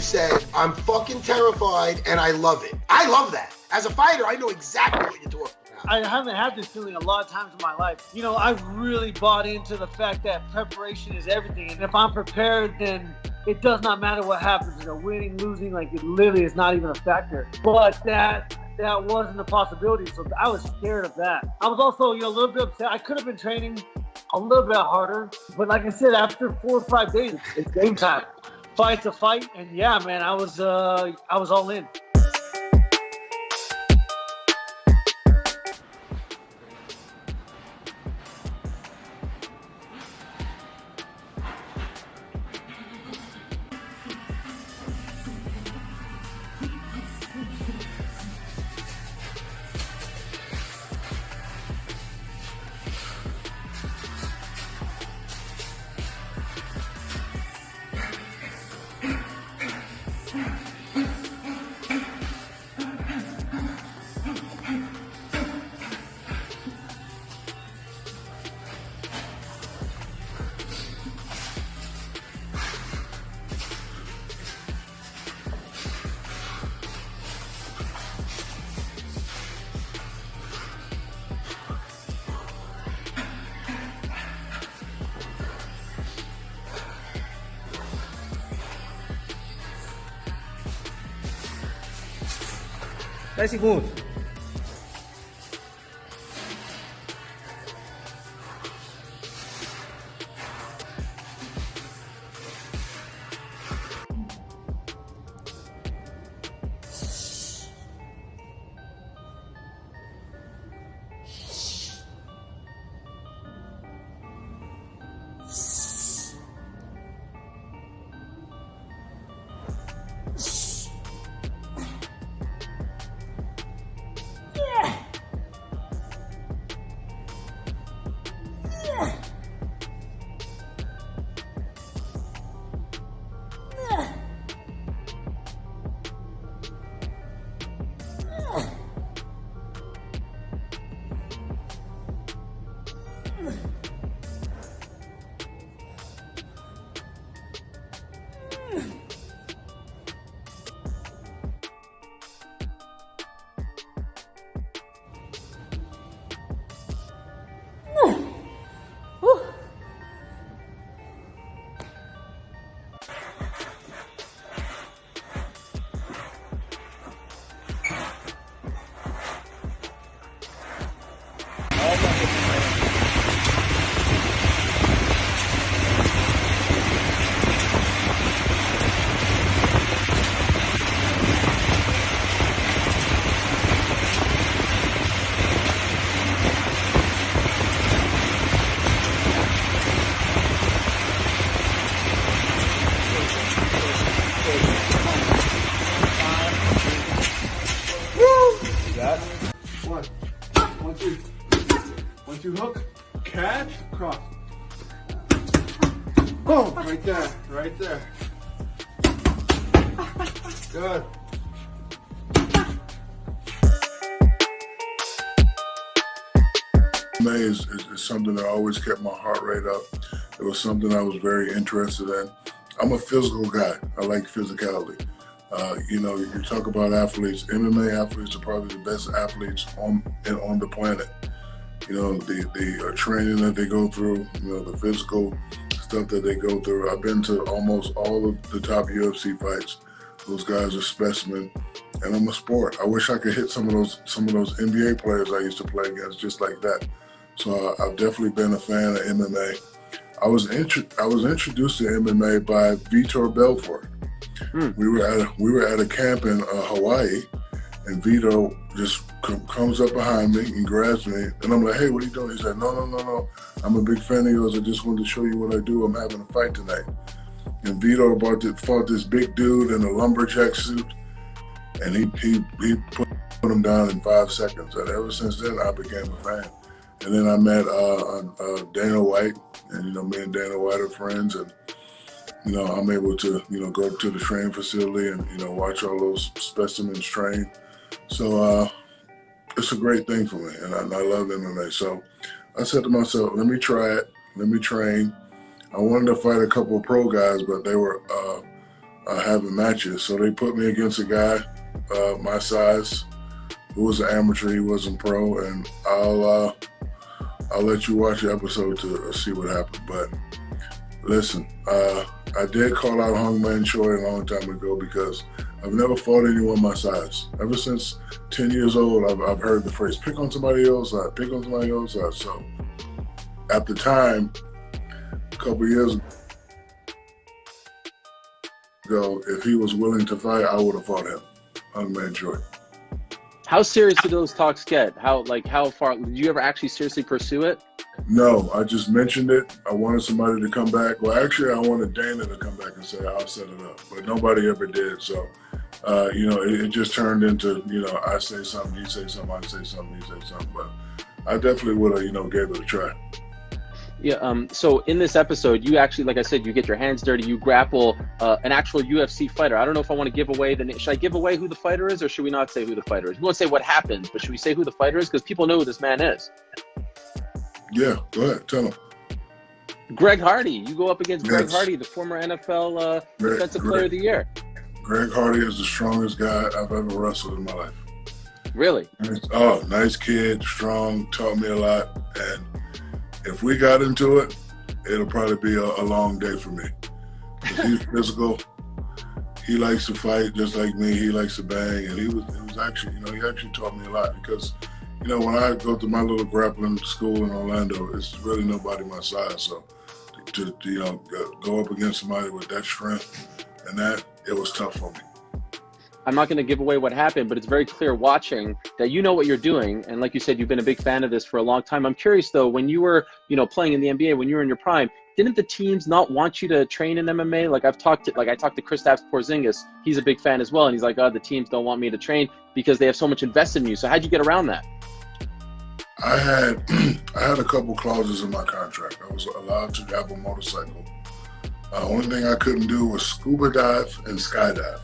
said, I'm fucking terrified and I love it. I love that. As a fighter, I know exactly what you're talking about. I haven't had this feeling a lot of times in my life. You know, I've really bought into the fact that preparation is everything. And if I'm prepared, then it does not matter what happens. You know, winning, losing, like it literally is not even a factor. But that wasn't a possibility. So I was scared of that. I was also, you know, a little bit upset. I could have been training a little bit harder. But like I said, after 4 or 5 days, it's game time. Fight's a fight. And yeah, man, I was all in. Very good. One, two, hook, catch, cross. Boom, right there, right there. Good. MMA is something that always kept my heart rate up. It was something I was very interested in. I'm a physical guy. I like physicality. You know, you talk about athletes. MMA athletes are probably the best athletes on the planet. You know, the training that they go through, you know, the physical stuff that they go through. I've been to almost all of the top UFC fights. Those guys are specimen, and I'm a sport. I wish I could hit some of those NBA players I used to play against just like that. So I've definitely been a fan of MMA. I was introduced to MMA by Vitor Belfort. We were at a camp in Hawaii, and Vito just comes up behind me and grabs me, and I'm like, "Hey, what are you doing?" He said, "No, I'm a big fan of yours. I just wanted to show you what I do. I'm having a fight tonight." And Vito fought this big dude in a lumberjack suit, and he put him down in 5 seconds. And ever since then, I became a fan. And then I met Dana White, and you know, me and Dana White are friends, and you know, I'm able to, you know, go to the training facility and, you know, watch all those specimens train. So it's a great thing for me, and I love MMA. So I said to myself, let me try it, let me train. I wanted to fight a couple of pro guys, but they were having matches. So they put me against a guy my size who was an amateur. He wasn't pro, and I'll let you watch the episode to see what happened. But listen, I did call out Hong-man Choi a long time ago because I've never fought anyone my size. Ever since 10 years old, I've heard the phrase, pick on somebody else, pick on somebody else. So at the time, a couple years ago, if he was willing to fight, I would have fought him, Hong-man Choi. How serious do those talks get? How far, did you ever actually seriously pursue it? No, I just mentioned it. I wanted somebody to come back. Well, actually, I wanted Dana to come back and say, I'll set it up. But nobody ever did. So, it just turned into, I say something, you say something, I say something, you say something. But I definitely would have, gave it a try. Yeah. So in this episode, you actually, like I said, you get your hands dirty. You grapple an actual UFC fighter. I don't know if I want to give away the name. Should I give away who the fighter is, or should we not say who the fighter is? We won't say what happens, but should we say who the fighter is? Because people know who this man is. Yeah, go ahead. Tell him. Greg Hardy. You go up against Greg Hardy, the former NFL Defensive Player of the Year. Greg Hardy is the strongest guy I've ever wrestled in my life. Really? Nice kid, strong, taught me a lot. And if we got into it, it'll probably be a long day for me. He's physical. He likes to fight just like me. He likes to bang. And he was actually, he actually taught me a lot because, when I go to my little grappling school in Orlando, it's really nobody my size. So to go up against somebody with that strength and that, it was tough for me. I'm not going to give away what happened, but it's very clear watching that you know what you're doing. And like you said, you've been a big fan of this for a long time. I'm curious, though, when you were, playing in the NBA, when you were in your prime, didn't the teams not want you to train in MMA? I talked to Kristaps Porzingis. He's a big fan as well. And he's like, the teams don't want me to train because they have so much invested in you. So how'd you get around that? I had a couple clauses in my contract. I was allowed to have a motorcycle. The only thing I couldn't do was scuba dive and skydive.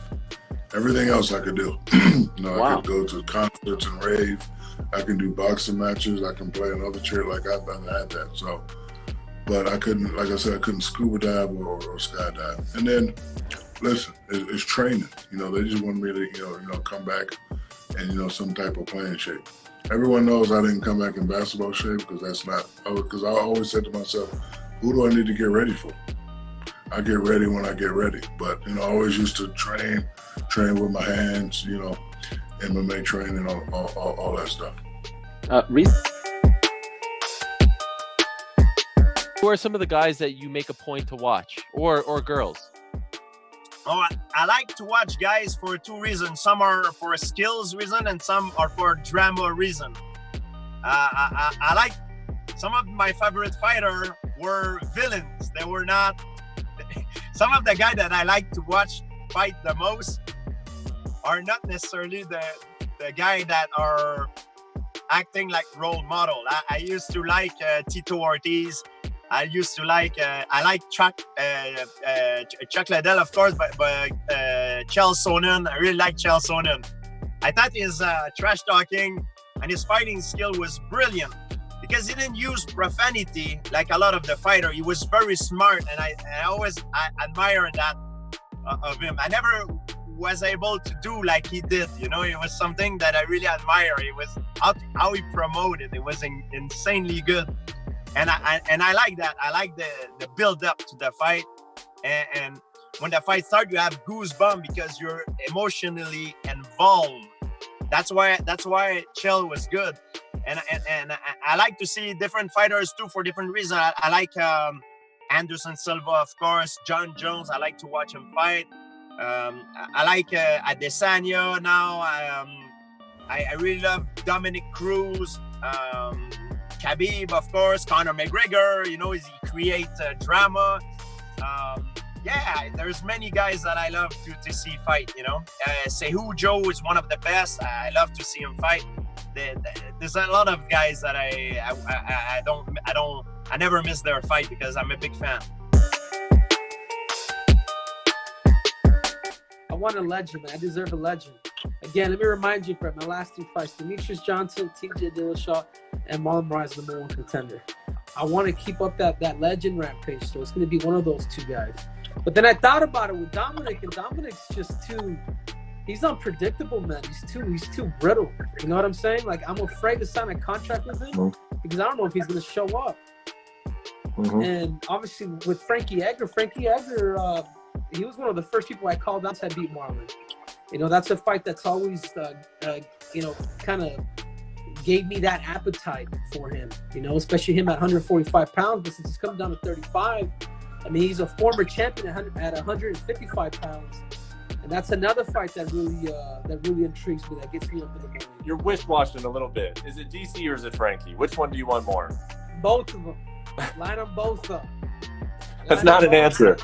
Everything else I could do. Wow. I could go to concerts and rave. I can do boxing matches. I can play another chair. I've never had that. So, but I couldn't, like I said, I couldn't scuba dive or skydive. And then, listen, it's training. They just wanted me to, come back and, some type of playing shape. Everyone knows I didn't come back in basketball shape because I always said to myself, who do I need to get ready for? I get ready when I get ready. But, I always used to train with my hands, MMA training, all that stuff. Who are some of the guys that you make a point to watch, or girls? Oh, I like to watch guys for two reasons. Some are for skills reason and some are for drama reason. I like some of my favorite fighters were villains. They were not. Some of the guys that I like to watch fight the most are not necessarily the guy that are acting like role model. I used to like Tito Ortiz. I used to like, I like Chuck Liddell, of course, but Chael Sonnen. I really like Chael Sonnen. I thought his trash talking and his fighting skill was brilliant because he didn't use profanity like a lot of the fighter. He was very smart, and I always admire that of him. I never was able to do like he did. It was something that I really admire. It was how he promoted. It was insanely good. And I like that. I like the build up to the fight, and when the fight starts, you have goosebumps because you're emotionally involved. That's why Chael was good, and I like to see different fighters too for different reasons. I like Anderson Silva, of course, John Jones. I like to watch him fight. I like Adesanya now. I really love Dominic Cruz. Khabib, of course, Conor McGregor, he creates drama. There's many guys that I love to see fight, CEJUDO is one of the best. I love to see him fight. There's a lot of guys that I never miss their fight because I'm a big fan. I want a legend, man. I deserve a legend. Again, let me remind you from my last two fights, Demetrius Johnson, TJ Dillashaw, and Marlon Moraes, #1 contender. I want to keep up that legend rampage, so it's going to be one of those two guys. But then I thought about it with Dominic, and Dominic's just too. He's unpredictable, man. He's too brittle. You know what I'm saying? Like, I'm afraid to sign a contract with him because I don't know if he's gonna show up. And obviously with Frankie Edgar, he was one of the first people I called out to beat Marlon. You know, that's a fight that's always, you know, kind of gave me that appetite for him. You know, especially him at 145 pounds, but since he's come down to 35, I mean, he's a former champion at 155 pounds. And that's another fight that really intrigues me, that gets me up in the morning. You're wish-washing a little bit. Is it DC or is it Frankie? Which one do you want more? Both of them. Line them both up. That's not an answer.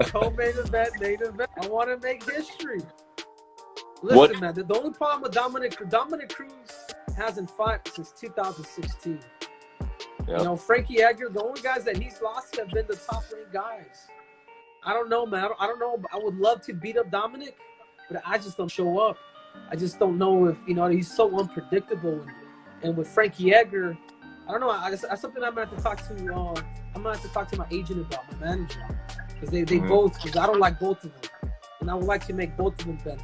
Co-main event, main event. I want to make history. Listen, man, the only problem with Dominic Cruz hasn't fought since 2016. Yep. You know, Frankie Edgar, the only guys that he's lost have been the top-ranked guys. I don't know, man. I don't know. I would love to beat up Dominic, but I just don't show up. I just don't know if, you know, he's so unpredictable. And with Frankie Edgar, I don't know. That's something I'm gonna have to talk to. I'm gonna have to talk to my agent about, my manager, because they both. Because I don't like both of them, and I would like to make both of them better.